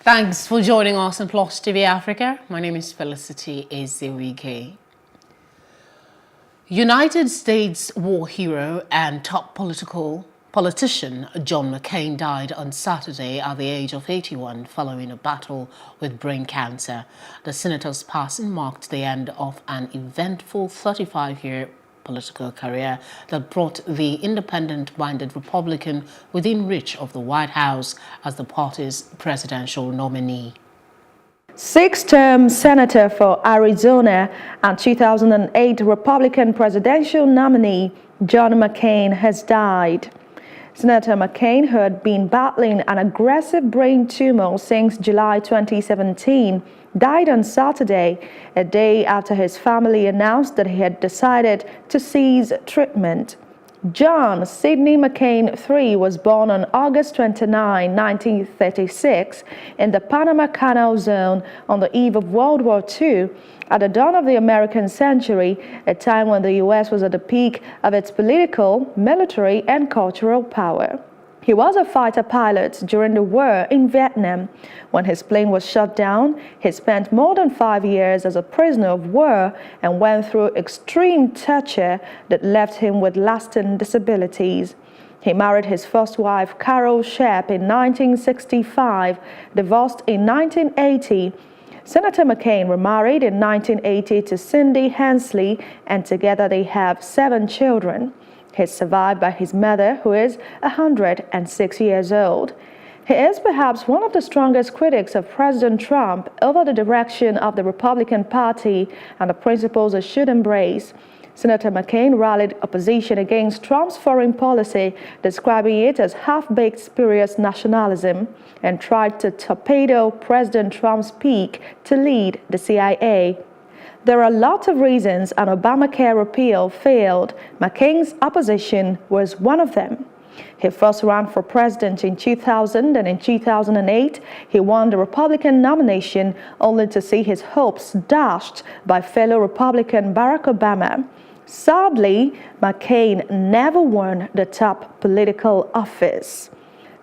Thanks for joining us on Plus TV Africa. My name is Felicity Ezewike. United States war hero and top politician John McCain died on Saturday at the age of 81 following a battle with brain cancer. The senator's passing marked the end of an eventful 35-year political career that brought the independent-minded Republican within reach of the White House as the party's presidential nominee. Six-term senator for Arizona and 2008 Republican presidential nominee John McCain has died. Senator McCain, who had been battling an aggressive brain tumor since July 2017, died on Saturday, a day after his family announced that he had decided to cease treatment. John Sidney McCain III was born on August 29, 1936, in the Panama Canal Zone on the eve of World War II, at the dawn of the American century, a time when the U.S. was at the peak of its political, military, and cultural power. He was a fighter pilot during the war in Vietnam. When his plane was shot down, he spent more than 5 years as a prisoner of war and went through extreme torture that left him with lasting disabilities. He married his first wife, Carol Sharp, in 1965, divorced in 1980. Senator McCain remarried in 1980 to Cindy Hensley, and together they have 7 children. He is survived by his mother, who is 106 years old. He is perhaps one of the strongest critics of President Trump over the direction of the Republican Party and the principles it should embrace. Senator McCain rallied opposition against Trump's foreign policy, describing it as half-baked spurious nationalism, and tried to torpedo President Trump's peak to lead the CIA. There are a lot of reasons an Obamacare repeal failed. McCain's opposition was one of them. He first ran for president in 2000, and in 2008, he won the Republican nomination, only to see his hopes dashed by fellow Republican Barack Obama. Sadly, McCain never won the top political office.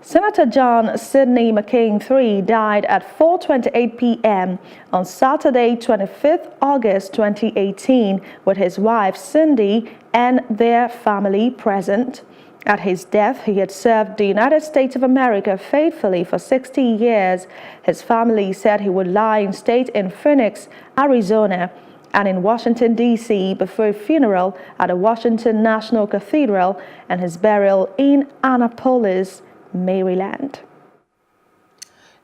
Senator John Sidney McCain III died at 4:28 p.m. on Saturday, 25th August 2018, with his wife Cindy and their family present. At his death, he had served the United States of America faithfully for 60 years. His family said he would lie in state in Phoenix, Arizona, and in Washington, D.C. before a funeral at the Washington National Cathedral and his burial in Annapolis, Maryland.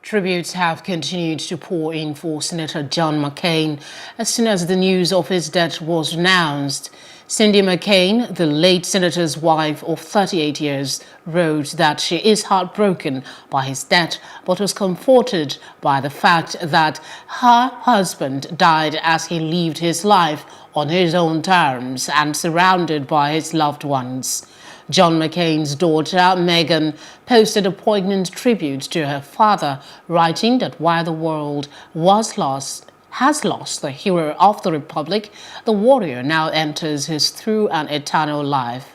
Tributes have continued to pour in for Senator John McCain as soon as the news of his death was announced. Cindy McCain, the late senator's wife of 38 years, wrote that she is heartbroken by his death, but was comforted by the fact that her husband died as he lived his life on his own terms and surrounded by his loved ones. John McCain's daughter, Megan, posted a poignant tribute to her father, writing that while the world has lost the hero of the Republic, the warrior now enters his true and eternal life.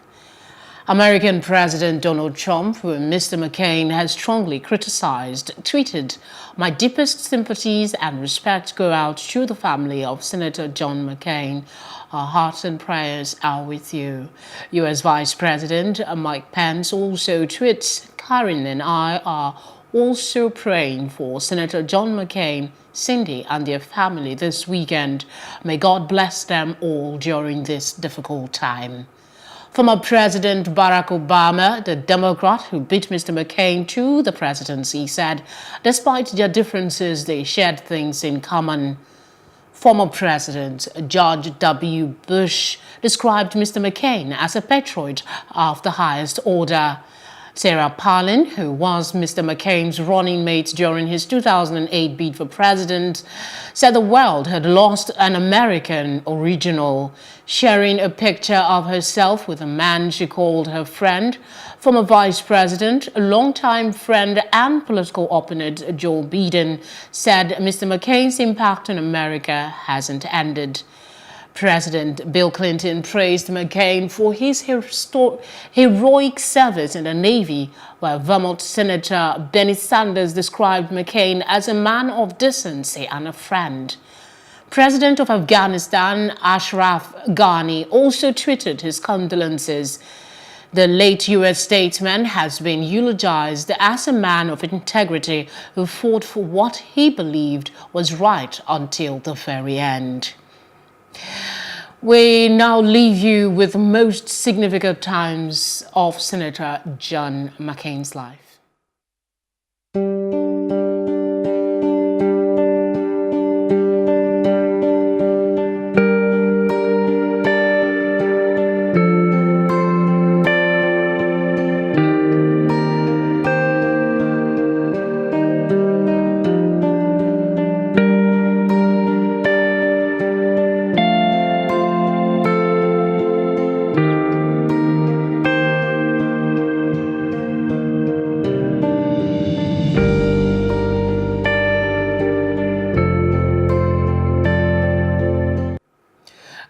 American President Donald Trump, whom Mr. McCain has strongly criticized, tweeted, "My deepest sympathies and respect go out to the family of Senator John McCain. Our hearts and prayers are with you." U.S. Vice President Mike Pence also tweets, "Karen and I are also praying for Senator John McCain, Cindy, and their family this weekend. May God bless them all during this difficult time." Former President Barack Obama, the Democrat who beat Mr. McCain to the presidency, said despite their differences, they shared things in common. Former President George W. Bush described Mr. McCain as a patriot of the highest order. Sarah Palin, who was Mr. McCain's running mate during his 2008 bid for president, said the world had lost an American original. Sharing a picture of herself with a man she called her friend, former Vice President, longtime friend and political opponent Joe Biden said Mr. McCain's impact on America hasn't ended. President Bill Clinton praised McCain for his heroic service in the Navy, while Vermont Senator Bernie Sanders described McCain as a man of decency and a friend. President of Afghanistan Ashraf Ghani also tweeted his condolences. The late U.S. statesman has been eulogized as a man of integrity who fought for what he believed was right until the very end. We now leave you with the most significant times of Senator John McCain's life.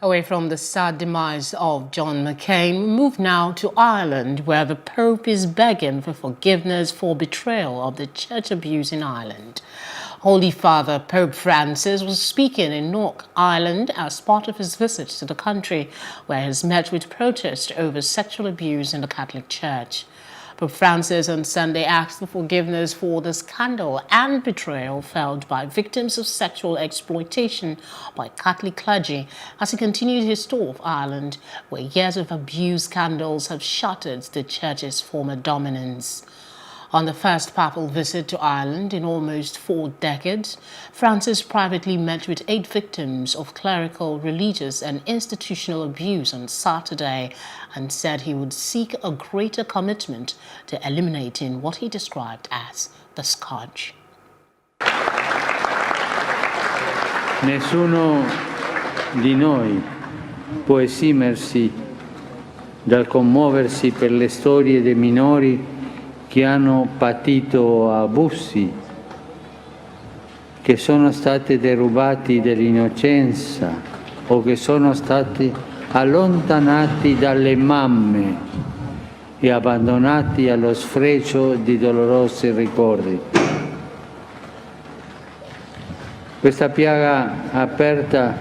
Away from the sad demise of John McCain, we move now to Ireland, where the Pope is begging for forgiveness for betrayal of the church abuse in Ireland. Holy Father Pope Francis was speaking in North Ireland as part of his visit to the country, where he has met with protest over sexual abuse in the Catholic Church. Pope Francis on Sunday asked for forgiveness for the scandal and betrayal felt by victims of sexual exploitation by Catholic clergy as he continued his tour of Ireland, where years of abuse scandals have shattered the Church's former dominance. On the first papal visit to Ireland in almost 4 decades, Francis privately met with 8 victims of clerical, religious and institutional abuse on Saturday and said he would seek a greater commitment to eliminating what he described as the scourge. Nessuno di noi può esimersi dal commuoversi per le storie dei minori che hanno patito abusi, che sono stati derubati dell'innocenza o che sono stati allontanati dalle mamme e abbandonati allo sfregio di dolorosi ricordi. Questa piaga aperta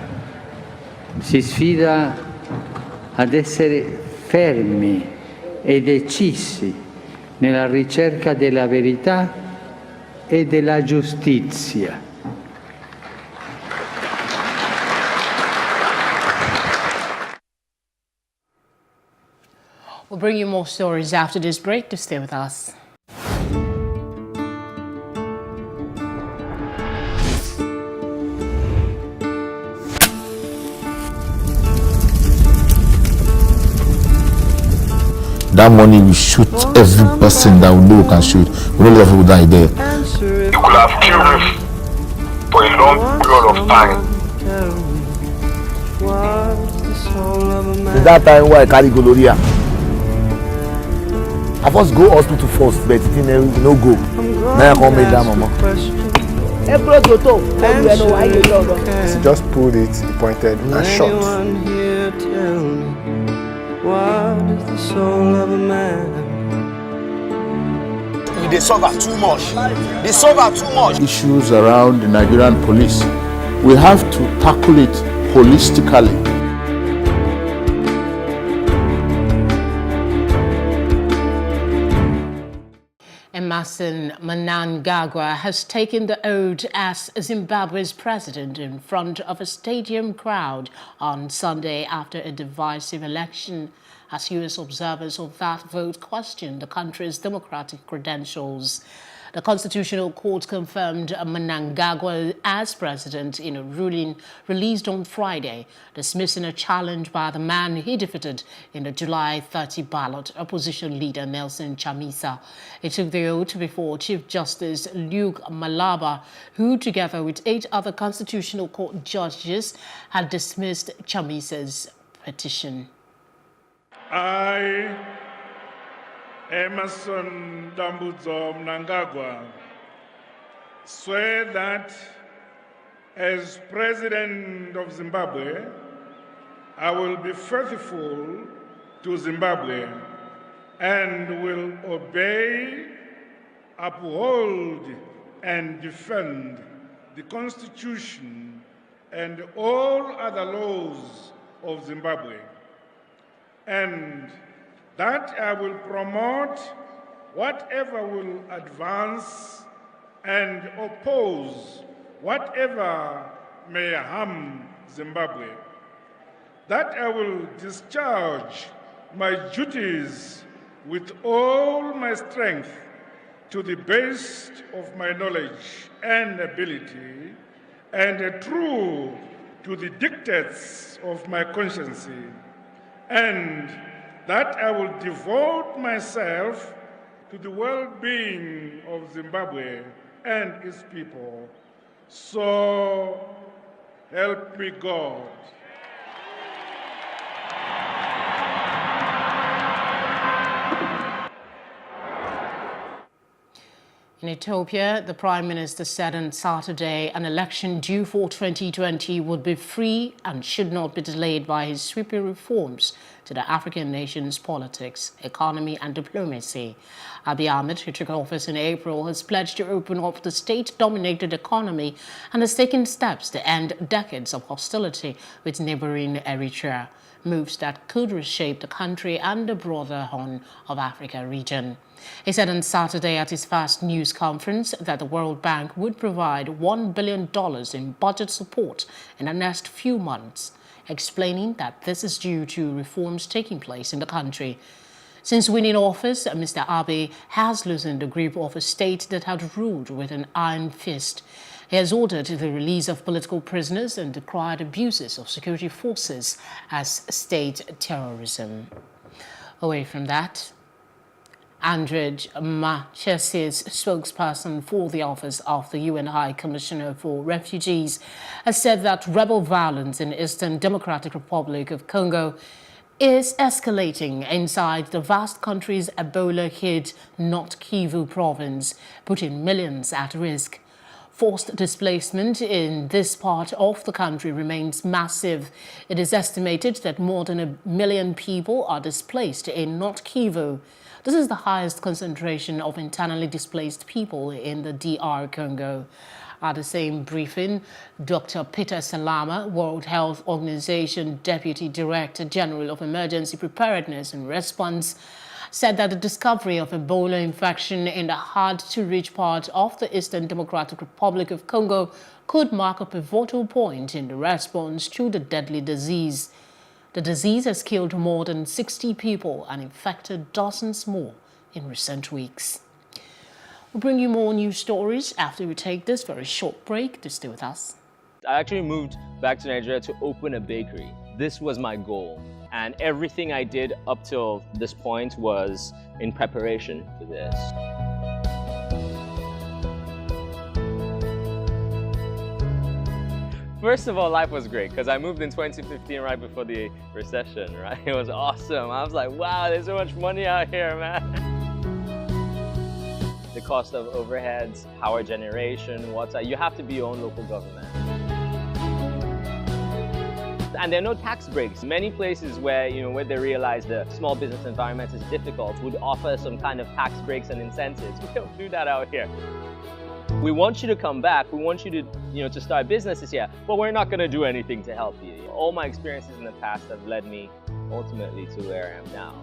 si sfida ad essere fermi e decisi nella ricerca della verità e della giustizia. We'll bring you more stories after this break. To stay with us. That money we shoot every person that we know we can shoot. We don't let people die there. You could have killed me for a long period of time. Is that time why I carry gonorrhea? I first go hospital first, but it no go. Now I come make that mama. He just pulled it, he pointed, and shot. What is the soul of a man? They suffer too much. They suffer too much. Issues around the Nigerian police, we have to tackle it holistically. Emmerson Mnangagwa has taken the oath as Zimbabwe's president in front of a stadium crowd on Sunday after a divisive election, as U.S. observers of that vote questioned the country's democratic credentials. The Constitutional Court confirmed Mnangagwa as president in a ruling released on Friday, dismissing a challenge by the man he defeated in the July 30 ballot, opposition leader Nelson Chamisa. He took the oath before Chief Justice Luke Malaba, who, together with 8 other Constitutional Court judges, had dismissed Chamisa's petition. I, Emmerson Dambudzo Mnangagwa, swear that as President of Zimbabwe, I will be faithful to Zimbabwe and will obey, uphold, and defend the Constitution and all other laws of Zimbabwe, and that I will promote whatever will advance and oppose whatever may harm Zimbabwe, that I will discharge my duties with all my strength to the best of my knowledge and ability, and true to the dictates of my conscience, and that I will devote myself to the well-being of Zimbabwe and its people. So help me God. In Ethiopia, the Prime Minister said on Saturday an election due for 2020 would be free and should not be delayed by his sweeping reforms to the African nation's politics, economy and diplomacy. Abiy Ahmed, who took office in April, has pledged to open up the state-dominated economy and has taken steps to end decades of hostility with neighboring Eritrea, moves that could reshape the country and the broader Horn of Africa region. He said on Saturday at his first news conference that the World Bank would provide $1 billion in budget support in the next few months, explaining that this is due to reforms taking place in the country. Since winning office, Mr. Abiy has loosened the grip of a state that had ruled with an iron fist. He has ordered the release of political prisoners and decried abuses of security forces as state terrorism. Away from that, Andrej Mahecic, spokesperson for the office of the UN High Commissioner for Refugees, has said that rebel violence in the Eastern Democratic Republic of Congo is escalating inside the vast country's Ebola-hit North Kivu province, putting millions at risk. Forced displacement in this part of the country remains massive. It is estimated that more than 1 million people are displaced in North Kivu. This is the highest concentration of internally displaced people in the DR Congo. At the same briefing, Dr. Peter Salama, World Health Organization Deputy Director General of Emergency Preparedness and Response, said that the discovery of Ebola infection in the hard-to-reach part of the Eastern Democratic Republic of Congo could mark a pivotal point in the response to the deadly disease. The disease has killed more than 60 people and infected dozens more in recent weeks. We'll bring you more news stories after we take this very short break. To stay with us. I actually moved back to Nigeria to open a bakery. This was my goal. And everything I did up till this point was in preparation for this. First of all, life was great because I moved in 2015 right before the recession, right? It was awesome. I was like, wow, there's so much money out here, man. The cost of overheads, power generation, water, you have to be your own local government. And there are no tax breaks. Many places where, where they realize the small business environment is difficult would offer some kind of tax breaks and incentives. We don't do that out here. We want you to come back. We want you to, to start businesses here, but we're not going to do anything to help you. All my experiences in the past have led me ultimately to where I am now.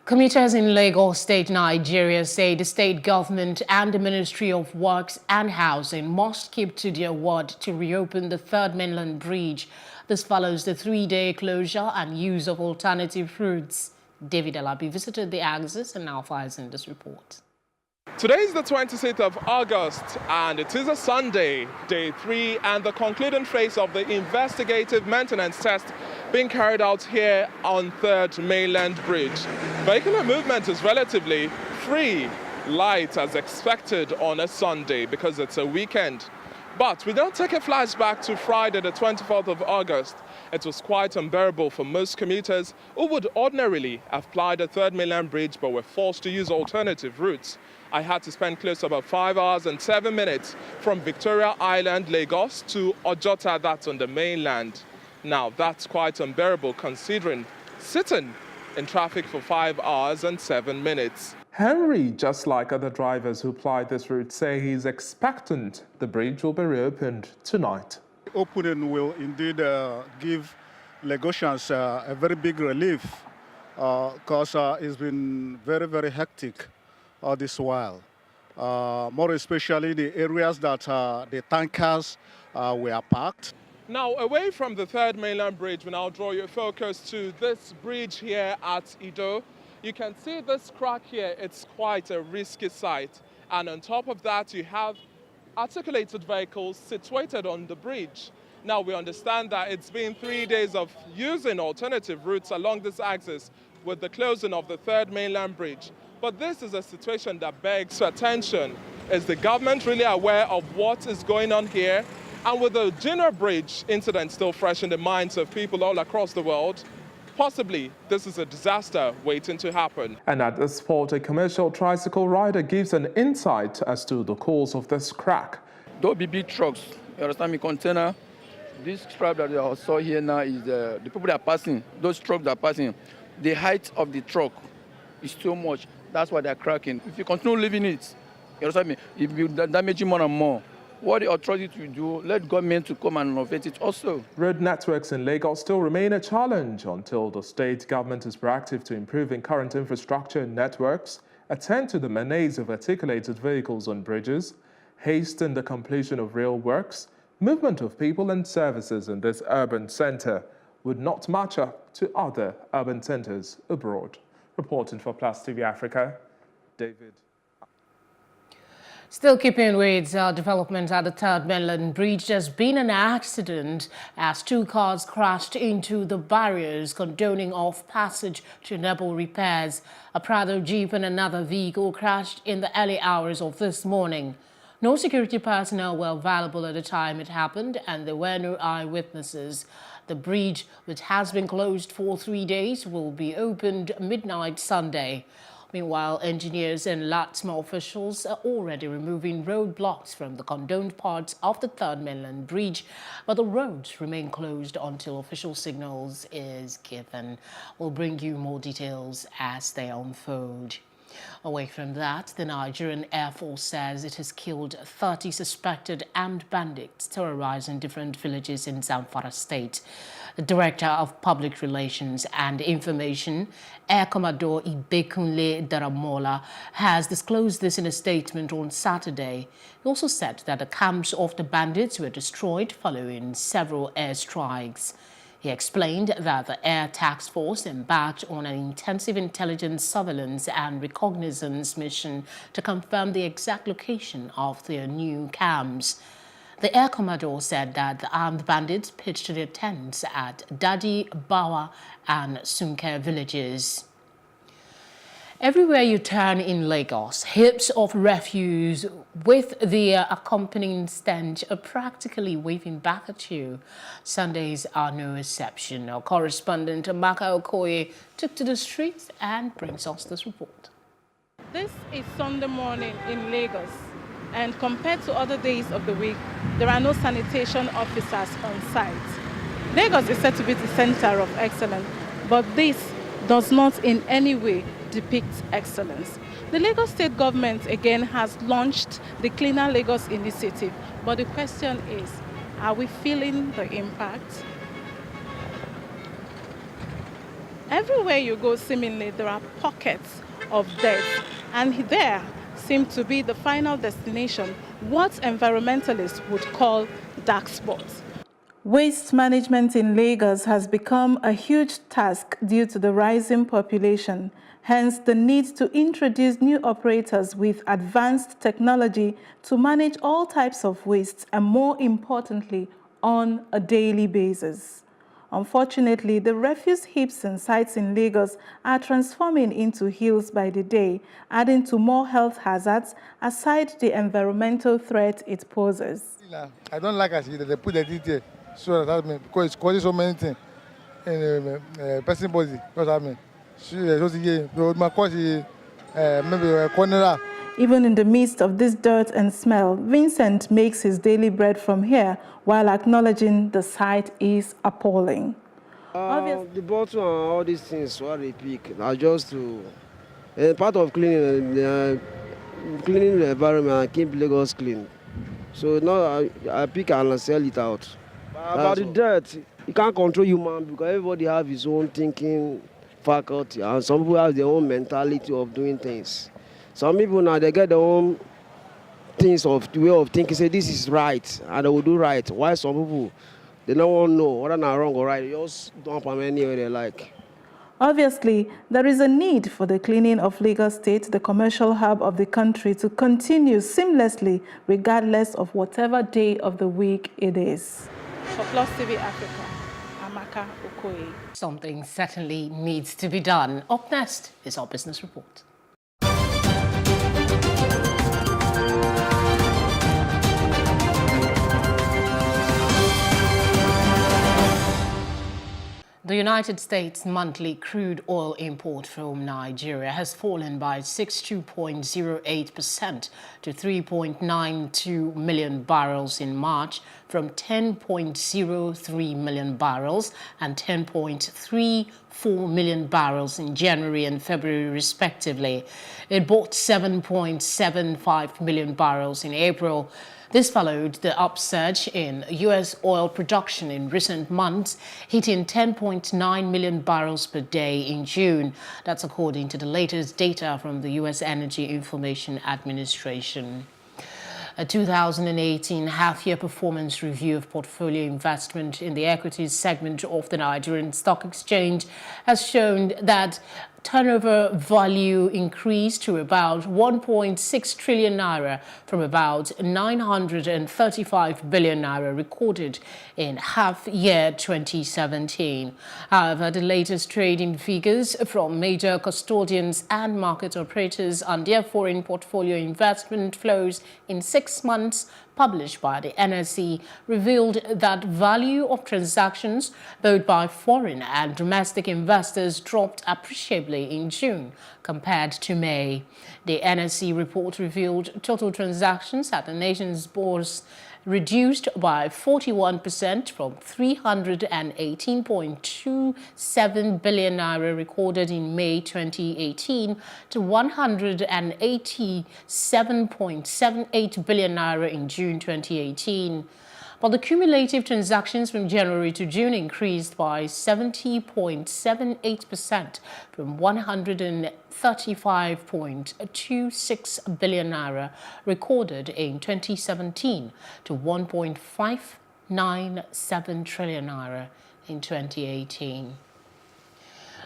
Commuters in Lagos State, Nigeria say the state government and the Ministry of Works and Housing must keep to their word to reopen the Third Mainland Bridge. This follows the 3-day closure and use of alternative routes. David Alabi visited the axis and now files in this report. Today is the 26th of August and it is a Sunday, day 3, and the concluding phase of the investigative maintenance test being carried out here on Third Mainland Bridge. Vehicular movement is relatively free, light as expected on a Sunday because it's a weekend. But we don't take a flashback to Friday the 24th of August. It was quite unbearable for most commuters who would ordinarily have plied the Third Mainland Bridge but were forced to use alternative routes. I had to spend close to about 5 hours and 7 minutes from Victoria Island, Lagos, to Ojota, that's on the mainland. Now, that's quite unbearable considering sitting in traffic for 5 hours and 7 minutes. Henry, just like other drivers who ply this route, say he's expectant the bridge will be reopened tonight. Opening will indeed give Lagosians a very big relief because it's been very, very hectic all this while. More especially the areas that the tankers were parked. Now, away from the third mainland bridge, we now draw your focus to this bridge here at Ido. You can see this crack here, it's quite a risky site. And on top of that, you have articulated vehicles situated on the bridge. Now, we understand that it's been 3 days of using alternative routes along this axis with the closing of the third mainland bridge. But this is a situation that begs for attention. Is the government really aware of what is going on here? And with the Jinner Bridge incident still fresh in the minds of people all across the world, possibly this is a disaster waiting to happen. And at this spot, a commercial tricycle rider gives an insight as to the cause of this crack. Those big trucks, you understand me, container. This stripe that I saw here now is the people that are passing, those trucks that are passing. The height of the truck is too much. That's why they're cracking. If you continue leaving it, you understand me, it will be damaging more and more. What the authorities will do, let government to come and innovate it also. Road networks in Lagos still remain a challenge until the state government is proactive to improving current infrastructure and networks, attend to the menace of articulated vehicles on bridges, hasten the completion of rail works. Movement of people and services in this urban center would not match up to other urban centers abroad. Reporting for Plus TV Africa, David. Still keeping with developments at the Third Mainland Bridge, there's been an accident as two cars crashed into the barriers condoning off passage to enable repairs. A Prado Jeep and another vehicle crashed in the early hours of this morning. No security personnel were available at the time it happened, and there were no eyewitnesses. The bridge, which has been closed for 3 days, will be opened midnight Sunday. Meanwhile, engineers and LATMA officials are already removing roadblocks from the condoned parts of the Third Mainland Bridge, but the roads remain closed until official signals is given. We'll bring you more details as they unfold. Away from that, the Nigerian Air Force says it has killed 30 suspected armed bandits terrorizing different villages in Zamfara State. The Director of Public Relations and Information, Air Commodore Ibekunle Daramola, has disclosed this in a statement on Saturday. He also said that the camps of the bandits were destroyed following several airstrikes. He explained that the Air Task Force embarked on an intensive intelligence surveillance and reconnaissance mission to confirm the exact location of their new camps. The Air Commodore said that the armed bandits pitched their tents at Dadi, Bawa and Sunke villages. Everywhere you turn in Lagos, heaps of refuse with the accompanying stench are practically waving back at you. Sundays are no exception. Our correspondent Amaka Okoye took to the streets and brings us this report. This is Sunday morning in Lagos, and compared to other days of the week, there are no sanitation officers on site. Lagos is said to be the center of excellence, but this does not in any way depict excellence. The Lagos state government again has launched the Cleaner Lagos initiative, but the question is, are we feeling the impact? Everywhere you go, seemingly, there are pockets of dirt, and there seem to be the final destination, what environmentalists would call dark spots. Waste management in Lagos has become a huge task due to the rising population, hence the need to introduce new operators with advanced technology to manage all types of waste and, more importantly, on a daily basis. Unfortunately, the refuse heaps and sites in Lagos are transforming into hills by the day, adding to more health hazards aside the environmental threat it poses. I don't like it that they put the detail so that because it's causing so many things in a person's body. Because maybe a corner Even in the midst of this dirt and smell, Vincent makes his daily bread from here while acknowledging the sight is appalling. The bottle and all these things what they pick are just to part of cleaning cleaning the environment and keep Lagos clean. So now I pick and sell it out. About the dirt, you can't control human because everybody have his own thinking faculty and some people have their own mentality of doing things. Some people now they get their own things of the way of thinking, say this is right and they will do right. While some people they don't want to know whether not wrong or right. They just dump them anywhere they like. Obviously, there is a need for the cleaning of Lagos State, the commercial hub of the country, to continue seamlessly regardless of whatever day of the week it is. For Plus TV Africa, Amaka Okoye. Something certainly needs to be done. Up next is our business report. The United States monthly crude oil import from Nigeria has fallen by 62.08% to 3.92 million barrels in March from 10.03 million barrels and 10.34 million barrels in January and February respectively. It bought 7.75 million barrels in April. This followed the upsurge in U.S. oil production in recent months, hitting 10.9 million barrels per day in June. That's according to the latest data from the U.S. Energy Information Administration. A 2018 half-year performance review of portfolio investment in the equities segment of the Nigerian Stock Exchange has shown that turnover value increased to about 1.6 trillion naira from about 935 billion naira recorded in half-year 2017. However, the latest trading figures from major custodians and market operators and their foreign portfolio investment flows in 6 months published by the NSE revealed that value of transactions both by foreign and domestic investors dropped appreciably in June compared to May. The NSE report revealed total transactions at the nation's bourse reduced by 41% from 318.27 billion naira recorded in May 2018 to 187.78 billion naira in June 2018. But the cumulative transactions from January to June increased by 70.78% from 135.26 billion naira recorded in 2017 to 1.597 trillion naira in 2018.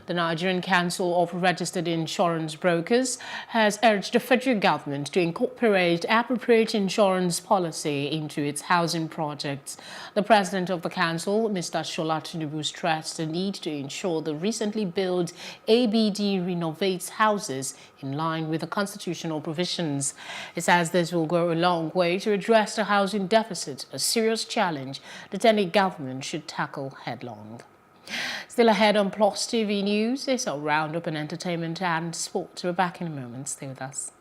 The Nigerian Council of Registered Insurance Brokers has urged the federal government to incorporate appropriate insurance policy into its housing projects. The president of the council, Mr. Shola Tinubu, stressed the need to ensure the recently built ABD renovates houses in line with the constitutional provisions. He says this will go a long way to address the housing deficit, a serious challenge that any government should tackle headlong. Still ahead on Plus TV News is a roundup in entertainment and sports. We're back in a moment. Stay with us.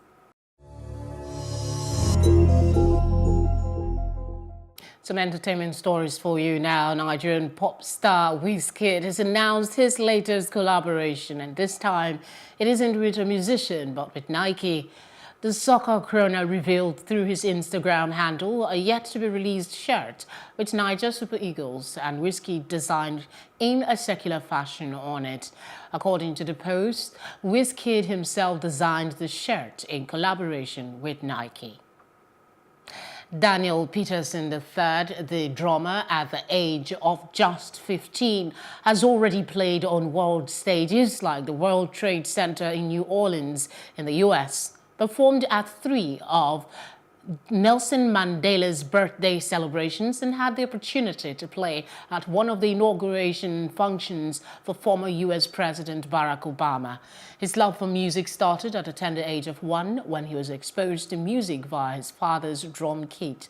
Some entertainment stories for you now. Nigerian pop star Wizkid has announced his latest collaboration, and this time it isn't with a musician but with Nike. The soccer crooner revealed through his Instagram handle a yet-to-be-released shirt with Niger Super Eagles and Wizkid designed in a secular fashion on it. According to the post, Wizkid himself designed the shirt in collaboration with Nike. Daniel Peterson III, the drummer at the age of just 15, has already played on world stages like the World Trade Center in New Orleans in the U.S., performed at 3 of Nelson Mandela's birthday celebrations, and had the opportunity to play at one of the inauguration functions for former U.S. President Barack Obama. His love for music started at a tender age of 1 when he was exposed to music via his father's drum kit.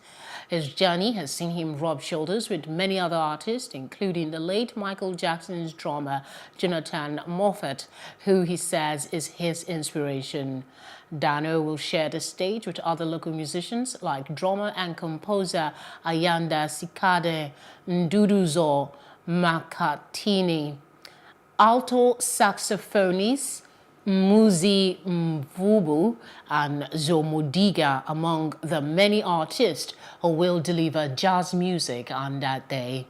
His journey has seen him rub shoulders with many other artists, including the late Michael Jackson's drummer Jonathan Moffett, who he says is his inspiration. Dano will share the stage with other local musicians like drummer and composer Ayanda Sikade Nduduzo Makatini, alto saxophonist Muzi Mvubu and Zomodiga among the many artists who will deliver jazz music on that day.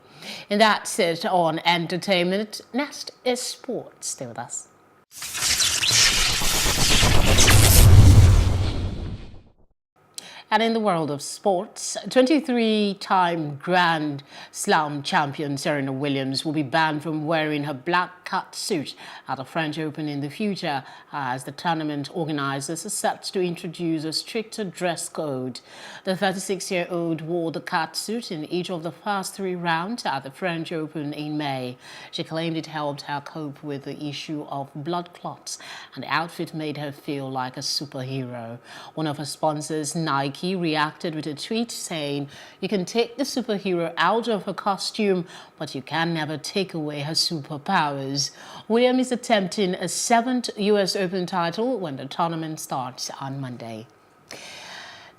And that's it on entertainment. Next is sports. Stay with us. And in the world of sports, 23-time Grand Slam champion Serena Williams will be banned from wearing her black cat suit at the French Open in the future, as the tournament organizers are set to introduce a stricter dress code. The 36-year-old wore the cat suit in each of the first 3 rounds at the French Open in May. She claimed it helped her cope with the issue of blood clots, and the outfit made her feel like a superhero. One of her sponsors, Nike, reacted with a tweet saying, "You can take the superhero out of her costume, but you can never take away her superpowers." Williams is attempting a 7th US Open title when the tournament starts on Monday.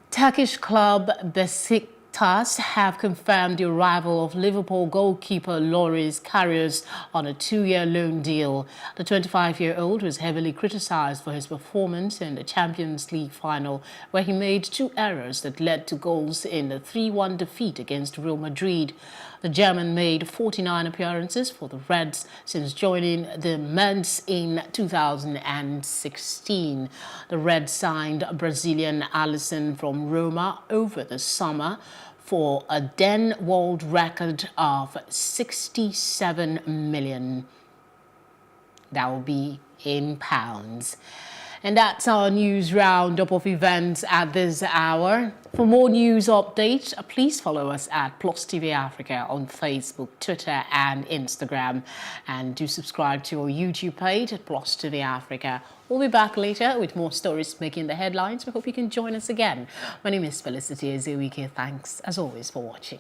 Turkish club Besiktas have confirmed the arrival of Liverpool goalkeeper Loris Karius on a 2-year loan deal. The 25-year-old was heavily criticized for his performance in the Champions League final, where he made 2 errors that led to goals in the 3-1 defeat against Real Madrid. The German made 49 appearances for the Reds since joining the Mainz in 2016. The Reds signed Brazilian Alisson from Roma over the summer for a then world record of 67 million. That will be in pounds. And that's our news roundup of events at this hour. For more news updates, please follow us at Plus TV Africa on Facebook, Twitter and Instagram. And do subscribe to our YouTube page at Plus TV Africa. We'll be back later with more stories making the headlines. We hope you can join us again. My name is Felicity Ezewike. Thanks, as always, for watching.